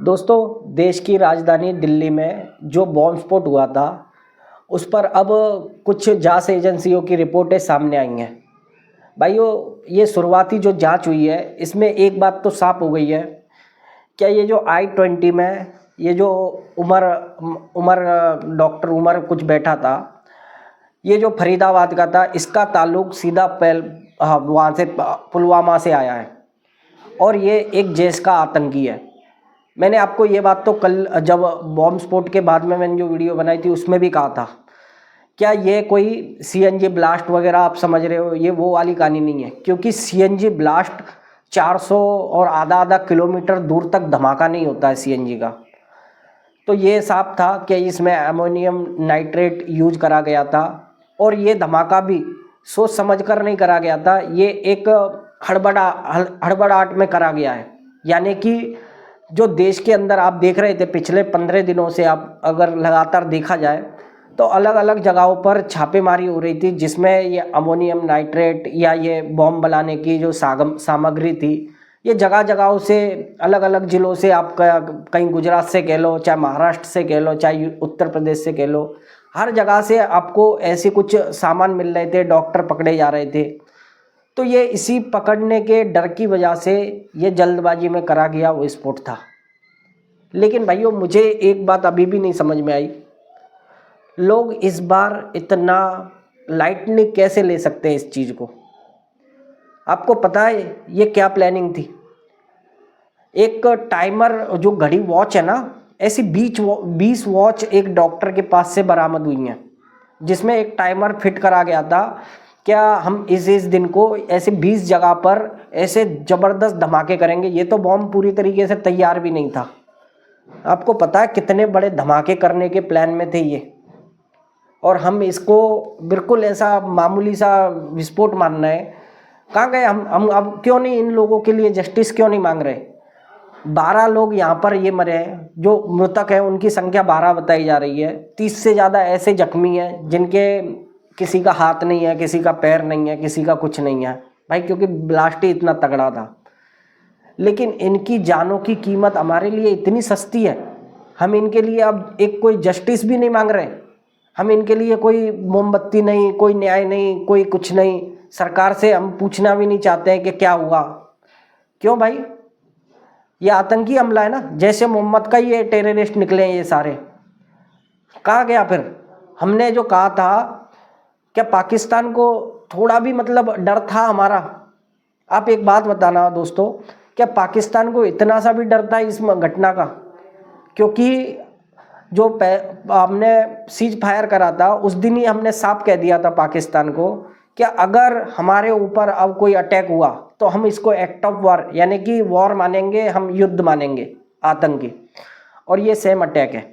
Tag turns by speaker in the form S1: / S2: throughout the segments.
S1: दोस्तों, देश की राजधानी दिल्ली में जो बॉम्ब स्फोट हुआ था उस पर अब कुछ जांच एजेंसियों की रिपोर्टें सामने आई हैं। भाइयों, ये शुरुआती जो जांच हुई है इसमें एक बात तो साफ हो गई है। क्या ये जो I-20 में ये जो उमर उमर डॉक्टर उमर कुछ बैठा था, ये जो फरीदाबाद का था, इसका ताल्लुक सीधा वहाँ से पुलवामा से आया है और ये एक जैश का आतंकी है। मैंने आपको ये बात तो कल जब बॉम्ब स्फोट के बाद में मैंने जो वीडियो बनाई थी उसमें भी कहा था। क्या ये कोई CNG ब्लास्ट वगैरह आप समझ रहे हो, ये वो वाली कहानी नहीं है, क्योंकि CNG ब्लास्ट 400 और आधा किलोमीटर दूर तक धमाका नहीं होता है CNG का। तो ये साफ था कि इसमें अमोनियम नाइट्रेट यूज करा गया था और ये धमाका भी सोच समझ कर नहीं करा गया था, ये एक हड़बड़ाहट में करा गया है। यानी कि जो देश के अंदर आप देख रहे थे पिछले 15 दिनों से, आप अगर लगातार देखा जाए तो अलग अलग जगहों पर छापेमारी हो रही थी, जिसमें ये अमोनियम नाइट्रेट या ये बॉम्ब बनाने की जो सामग्री थी, ये जगह जगहों से अलग अलग ज़िलों से, आप कहीं गुजरात से कह लो, चाहे महाराष्ट्र से कह लो, चाहे उत्तर प्रदेश से कह लो, हर जगह से आपको ऐसे कुछ सामान मिल रहे थे, डॉक्टर पकड़े जा रहे थे। तो ये इसी पकड़ने के डर की वजह से ये जल्दबाजी में करा गया वो विस्फोट था। लेकिन भाइयों, मुझे एक बात अभी भी नहीं समझ में आई, लोग इस बार इतना लाइटली कैसे ले सकते हैं इस चीज़ को। आपको पता है ये क्या प्लानिंग थी? एक टाइमर जो घड़ी वॉच है ना, ऐसी 20 वॉच एक डॉक्टर के पास से बरामद हुई हैं, जिसमें एक टाइमर फिट करा गया था। क्या हम इस दिन को ऐसे 20 जगह पर ऐसे ज़बरदस्त धमाके करेंगे। ये तो बॉम्ब पूरी तरीके से तैयार भी नहीं था। आपको पता है कितने बड़े धमाके करने के प्लान में थे ये, और हम इसको बिल्कुल ऐसा मामूली सा विस्फोट मान रहे हैं। कहाँ गए हम अब क्यों नहीं इन लोगों के लिए जस्टिस क्यों नहीं मांग रहे? 12 लोग यहाँ पर ये मरे हैं, जो मृतक हैं उनकी संख्या 12 बताई जा रही है। 30 से ज़्यादा ऐसे जख्मी हैं जिनके किसी का हाथ नहीं है, किसी का पैर नहीं है, किसी का कुछ नहीं है भाई, क्योंकि ब्लास्ट ही इतना तगड़ा था। लेकिन इनकी जानों की कीमत हमारे लिए इतनी सस्ती है, हम इनके लिए अब एक कोई जस्टिस भी नहीं मांग रहे। हम इनके लिए कोई मोमबत्ती नहीं, कोई न्याय नहीं, कोई कुछ नहीं। सरकार से हम पूछना भी नहीं चाहते हैं कि क्या हुआ। क्यों भाई? ये आतंकी हमला है ना, जैसे मोहम्मद का ये टेररिस्ट निकले हैं ये सारे। कहाँ गया फिर हमने जो कहा था? क्या पाकिस्तान को थोड़ा भी मतलब डर था हमारा? आप एक बात बताना दोस्तों, क्या पाकिस्तान को इतना सा भी डर था इस घटना का? क्योंकि जो हमने सीज फायर करा था उस दिन ही हमने साफ कह दिया था पाकिस्तान को कि अगर हमारे ऊपर अब कोई अटैक हुआ तो हम इसको एक्ट ऑफ वॉर, यानी कि वॉर मानेंगे, हम युद्ध मानेंगे आतंकी। और ये सेम अटैक है।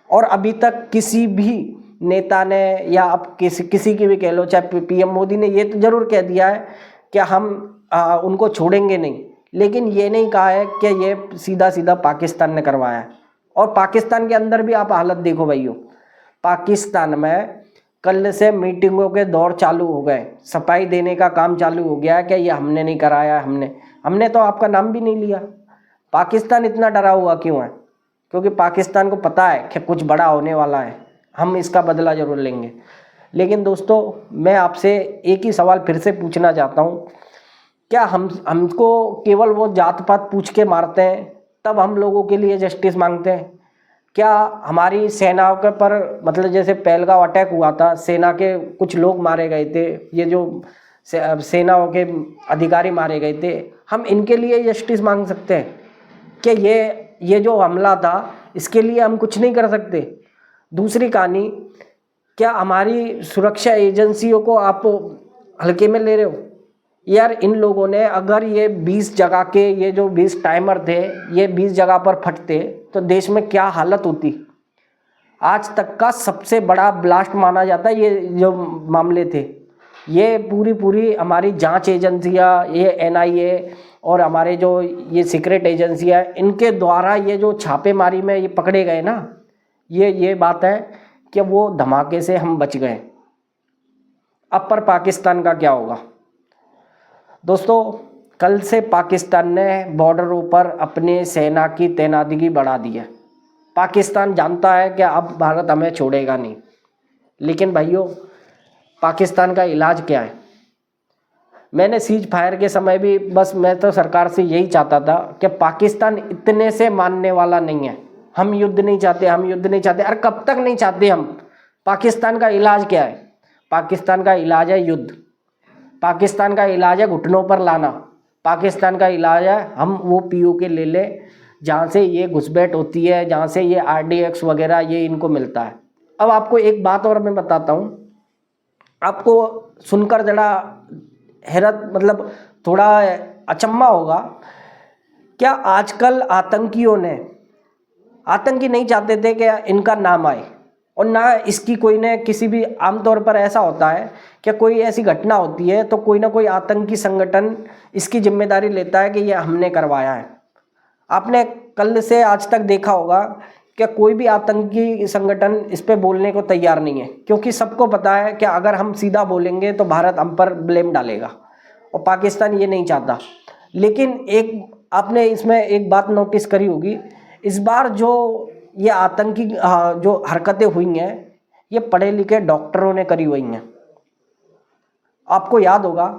S1: और अभी तक किसी भी नेता ने, या आप किसी की भी कह लो, चाहे PM मोदी ने ये तो ज़रूर कह दिया है कि हम उनको छोड़ेंगे नहीं, लेकिन ये नहीं कहा है कि ये सीधा सीधा पाकिस्तान ने करवाया है। और पाकिस्तान के अंदर भी आप हालत देखो भाइयों, पाकिस्तान में कल से मीटिंगों के दौर चालू हो गए, सफाई देने का काम चालू हो गया कि ये हमने नहीं कराया, हमने तो आपका नाम भी नहीं लिया। पाकिस्तान इतना डरा हुआ क्यों है? क्योंकि पाकिस्तान को पता है कि कुछ बड़ा होने वाला है, हम इसका बदला जरूर लेंगे। लेकिन दोस्तों, मैं आपसे एक ही सवाल फिर से पूछना चाहता हूँ, क्या हमको केवल वो जात पात पूछ के मारते हैं तब हम लोगों के लिए जस्टिस मांगते हैं? क्या हमारी सेना के पर, मतलब जैसे पहलगांव अटैक हुआ था, सेना के कुछ लोग मारे गए थे, ये जो सेनाओं के अधिकारी मारे गए थे, हम इनके लिए जस्टिस मांग सकते हैं? कि ये जो हमला था इसके लिए हम कुछ नहीं कर सकते? दूसरी कहानी, क्या हमारी सुरक्षा एजेंसियों को आप हल्के में ले रहे हो? यार, इन लोगों ने अगर ये 20 जगह के ये जो 20 टाइमर थे, ये 20 जगह पर फटते तो देश में क्या हालत होती। आज तक का सबसे बड़ा ब्लास्ट माना जाता है ये जो मामले थे। ये पूरी हमारी जांच एजेंसियां, ये NIA और हमारे जो ये सीक्रेट एजेंसियां, इनके द्वारा ये जो छापेमारी में ये पकड़े गए ना, ये बात है कि वो धमाके से हम बच गए। अब पर पाकिस्तान का क्या होगा? दोस्तों, कल से पाकिस्तान ने बॉर्डरों पर अपने सेना की तैनाती बढ़ा दी है। पाकिस्तान जानता है कि अब भारत हमें छोड़ेगा नहीं। लेकिन भाइयों, पाकिस्तान का इलाज क्या है? मैंने सीज फायर के समय भी बस मैं तो सरकार से यही चाहता था कि पाकिस्तान इतने से मानने वाला नहीं है। हम युद्ध नहीं चाहते, हम युद्ध नहीं चाहते। अरे कब तक नहीं चाहते हम? पाकिस्तान का इलाज क्या है? पाकिस्तान का इलाज है युद्ध। पाकिस्तान का इलाज है घुटनों पर लाना। पाकिस्तान का इलाज है हम वो पीओके ले लें जहाँ से ये घुसपैठ होती है, जहाँ से ये आरडीएक्स वगैरह ये इनको मिलता है। अब आपको एक बात और मैं बताता हूँ, आपको सुनकर जरा हैरत मतलब थोड़ा अचंभा होगा। क्या आजकल आतंकी नहीं चाहते थे कि इनका नाम आए, और ना इसकी कोई ने किसी भी, आमतौर पर ऐसा होता है कि कोई ऐसी घटना होती है तो कोई ना कोई आतंकी संगठन इसकी जिम्मेदारी लेता है कि ये हमने करवाया है। आपने कल से आज तक देखा होगा कि कोई भी आतंकी संगठन इस पे बोलने को तैयार नहीं है, क्योंकि सबको पता है कि अगर हम सीधा बोलेंगे तो भारत हम पर ब्लेम डालेगा, और पाकिस्तान ये नहीं चाहता। लेकिन एक आपने इसमें एक बात नोटिस करी होगी, इस बार जो ये आतंकी जो हरकतें हुई हैं ये पढ़े लिखे डॉक्टरों ने करी हुई हैं। आपको याद होगा,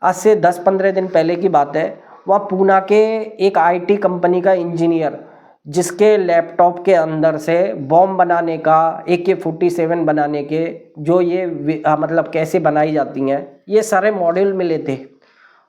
S1: आज से 10-15 दिन पहले की बात है, वहाँ पूना के एक आईटी कंपनी का इंजीनियर, जिसके लैपटॉप के अंदर से बॉम्ब बनाने का, AK-47 बनाने के जो ये मतलब कैसे बनाई जाती हैं ये सारे मॉड्यूल मिले थे,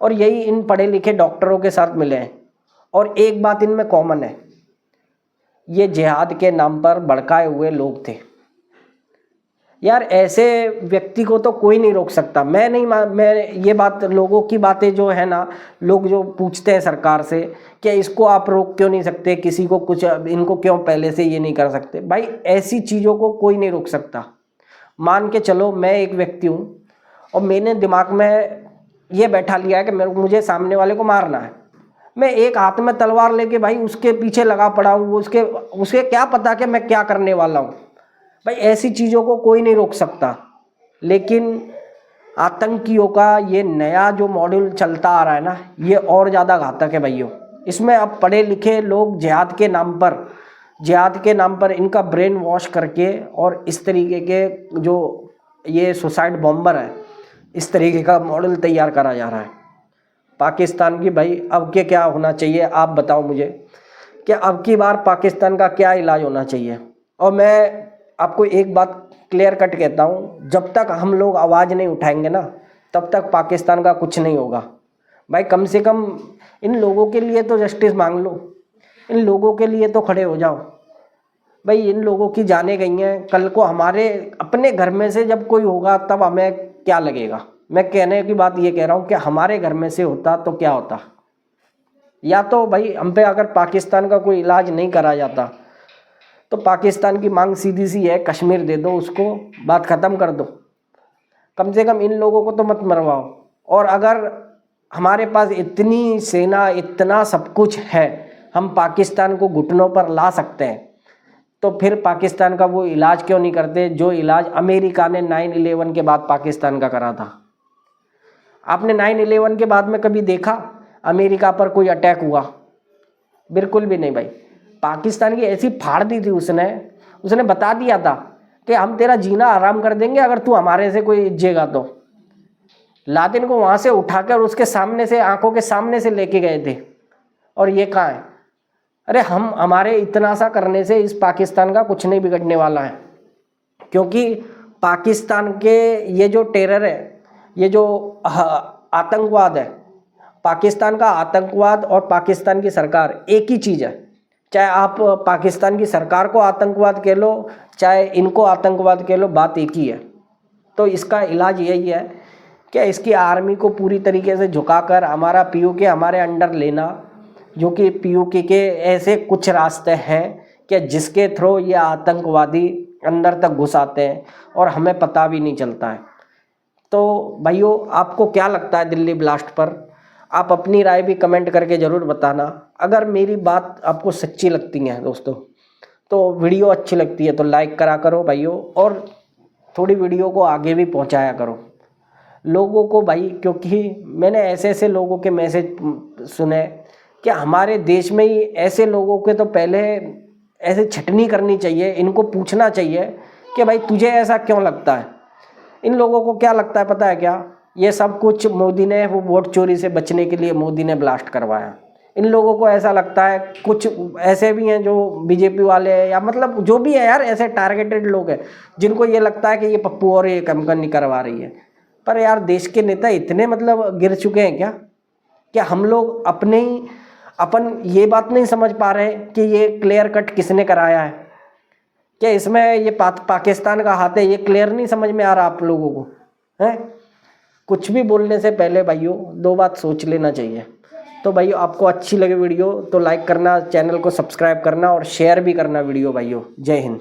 S1: और यही इन पढ़े लिखे डॉक्टरों के साथ मिले हैं। और एक बात इनमें कॉमन है, ये जिहाद के नाम पर भड़काए हुए लोग थे। यार ऐसे व्यक्ति को तो कोई नहीं रोक सकता। मैं ये बात, लोगों की बातें जो है ना, लोग जो पूछते हैं सरकार से कि इसको आप रोक क्यों नहीं सकते, किसी को कुछ, इनको क्यों पहले से ये नहीं कर सकते। भाई ऐसी चीज़ों को कोई नहीं रोक सकता। मान के चलो मैं एक व्यक्ति हूँ और मैंने दिमाग में ये बैठा लिया है कि मुझे सामने वाले को मारना है, मैं एक हाथ में तलवार लेके भाई उसके पीछे लगा पड़ा हूँ, उसके क्या पता कि मैं क्या करने वाला हूँ। भाई ऐसी चीज़ों को कोई नहीं रोक सकता। लेकिन आतंकियों का ये नया जो मॉड्यूल चलता आ रहा है ना, ये और ज़्यादा घातक है भाइयों। इसमें अब पढ़े लिखे लोग जिहाद के नाम पर इनका ब्रेन वॉश करके, और इस तरीके के जो ये सुसाइड बॉम्बर है, इस तरीके का मॉडल तैयार करा जा रहा है। पाकिस्तान की भाई अब के क्या होना चाहिए, आप बताओ मुझे कि अब की बार पाकिस्तान का क्या इलाज होना चाहिए। और मैं आपको एक बात क्लियर कट कहता हूँ, जब तक हम लोग आवाज़ नहीं उठाएंगे ना, तब तक पाकिस्तान का कुछ नहीं होगा। भाई कम से कम इन लोगों के लिए तो जस्टिस मांग लो, इन लोगों के लिए तो खड़े हो जाओ। भाई इन लोगों की जाने गई हैं, कल को हमारे अपने घर में से जब कोई होगा तब हमें क्या लगेगा। मैं कहने की बात ये कह रहा हूँ कि हमारे घर में से होता तो क्या होता। या तो भाई हम पे अगर पाकिस्तान का कोई इलाज नहीं करा जाता तो पाकिस्तान की मांग सीधी सी है, कश्मीर दे दो उसको, बात ख़त्म कर दो। कम से कम इन लोगों को तो मत मरवाओ। और अगर हमारे पास इतनी सेना, इतना सब कुछ है, हम पाकिस्तान को घुटनों पर ला सकते हैं, तो फिर पाकिस्तान का वो इलाज क्यों नहीं करते जो इलाज अमेरिका ने 9/11 के बाद पाकिस्तान का करा था। आपने 9/11 के बाद में कभी देखा अमेरिका पर कोई अटैक हुआ? बिल्कुल भी नहीं भाई। पाकिस्तान की ऐसी फाड़ दी थी उसने बता दिया था कि हम तेरा जीना आराम कर देंगे अगर तू हमारे से कोई इज्जेगा तो। लादेन को वहाँ से उठाकर उसके सामने से, आंखों के सामने से लेके गए थे, और ये कहाँ है? अरे हमारे इतना सा करने से इस पाकिस्तान का कुछ नहीं बिगड़ने वाला है, क्योंकि पाकिस्तान के ये जो टेरर है, ये जो आतंकवाद है, पाकिस्तान का आतंकवाद और पाकिस्तान की सरकार एक ही चीज़ है। चाहे आप पाकिस्तान की सरकार को आतंकवाद कह लो, चाहे इनको आतंकवाद कह लो, बात एक ही है। तो इसका इलाज यही है कि इसकी आर्मी को पूरी तरीके से झुकाकर हमारा पीओके हमारे अंडर लेना, जो कि पीओके के ऐसे कुछ रास्ते हैं कि जिसके थ्रू ये आतंकवादी अंदर तक घुस आते हैं और हमें पता भी नहीं चलता है। तो भाइयों, आपको क्या लगता है दिल्ली ब्लास्ट पर? आप अपनी राय भी कमेंट करके ज़रूर बताना। अगर मेरी बात आपको सच्ची लगती है दोस्तों, तो वीडियो अच्छी लगती है तो लाइक करा करो भाइयों, और थोड़ी वीडियो को आगे भी पहुंचाया करो। लोगों को भाई, क्योंकि मैंने ऐसे ऐसे लोगों के मैसेज सुने कि हमारे देश में ही ऐसे लोगों के तो पहले ऐसे छटनी करनी चाहिए, इनको पूछना चाहिए कि भाई तुझे ऐसा क्यों लगता है। इन लोगों को क्या लगता है पता है क्या, ये सब कुछ मोदी ने, वो वोट चोरी से बचने के लिए मोदी ने ब्लास्ट करवाया। इन लोगों को ऐसा लगता है, कुछ ऐसे भी हैं जो बीजेपी वाले हैं या मतलब जो भी है यार, ऐसे टारगेटेड लोग हैं जिनको ये लगता है कि ये पप्पू और ये कमकनी करवा रही है। पर यार देश के नेता इतने मतलब गिर चुके हैं क्या हम लोग अपन ये बात नहीं समझ पा रहे कि ये क्लियर कट किसने कराया है, क्या इसमें ये पाकिस्तान का हाथ है, ये क्लियर नहीं समझ में आ रहा आप लोगों को है। कुछ भी बोलने से पहले भाइयों 2 बात सोच लेना चाहिए। तो भाइयों आपको अच्छी लगे वीडियो तो लाइक करना, चैनल को सब्सक्राइब करना और शेयर भी करना वीडियो भाइयों। जय हिंद।